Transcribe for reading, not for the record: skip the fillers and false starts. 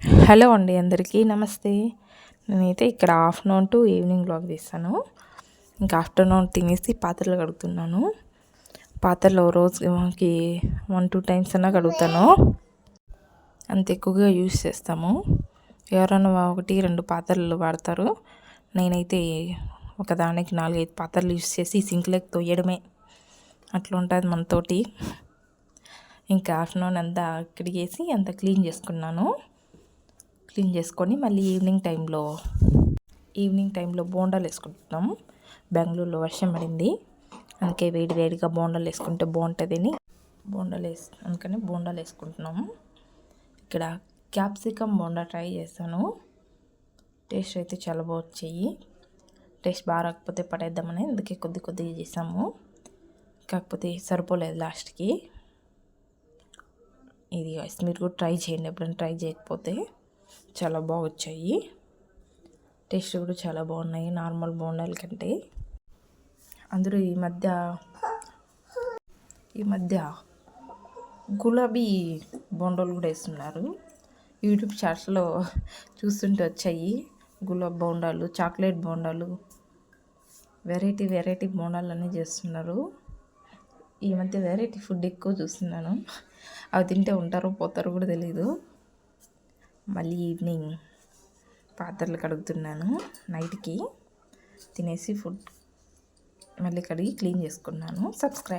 Hello అండి, అందరికీ నమస్తే. నేనైతే ఇక్కడ ఆఫ్టర్నూన్ టు ఈవినింగ్ వ్లాగ్ తీస్తాను. ఇంకా ఆఫ్టర్నూన్ తినేసి పాత్రలు కడుగుతున్నాను. పాత్రలు రోజుకి 1-2 టైమ్స్ అన్నా కడుగుతాను. అంత ఎక్కువగా యూజ్ చేస్తాము. ఎవరైనా 1-2 పాత్రలు వాడతారు. నేనైతే ఒకదానికి 4-5 పాత్రలు యూజ్ చేసి సింక్లోకి తోయడమే. అట్లా ఉంటుంది మనతోటి. ఇంకా ఆఫ్టర్నూన్ అంతా కడిగేసి అంతా క్లీన్ చేసుకొని మళ్ళీ ఈవినింగ్ టైంలో బోండాలు వేసుకుంటున్నాం. బెంగళూరులో వర్షం పడింది, అందుకే వేడిగా బోండాలు వేసుకుంటే బాగుంటుందని అందుకని బోండాలు వేసుకుంటున్నాము. ఇక్కడ క్యాప్సికమ్ బోండా ట్రై చేశాను. టేస్ట్ అయితే చాలా బాగా వచ్చాయి. టేస్ట్ బాగా రాకపోతే పడేద్దామని అందుకే కొద్దిగా చేసాము. కాకపోతే సరిపోలేదు లాస్ట్కి. ఇది మీరు కూడా ట్రై చేయండి, ఎప్పుడైనా ట్రై చేయకపోతే. చాలా బాగా వచ్చాయి. టేస్ట్ కూడా చాలా బాగున్నాయి నార్మల్ బోండాల కంటే. అందరూ ఈ మధ్య గులాబీ బోండాలు కూడా వేస్తున్నారు. యూట్యూబ్ షార్ట్స్లో చూస్తుంటే వచ్చాయి గులాబీ బోండాలు, చాక్లెట్ బోండాలు, వెరైటీ బోండాలు అన్నీ చేస్తున్నారు. ఈ మధ్య వెరైటీ ఫుడ్ ఎక్కువ చూస్తున్నాను. అవి తింటే ఉంటారో పోతారో కూడా తెలీదు. మళ్ళీ ఈవినింగ్ పాత్రలు కడుగుతున్నాను. నైట్కి తినేసి ఫుడ్ మళ్ళీ కడిగి క్లీన్ చేసుకున్నాను. సబ్స్క్రైబ్.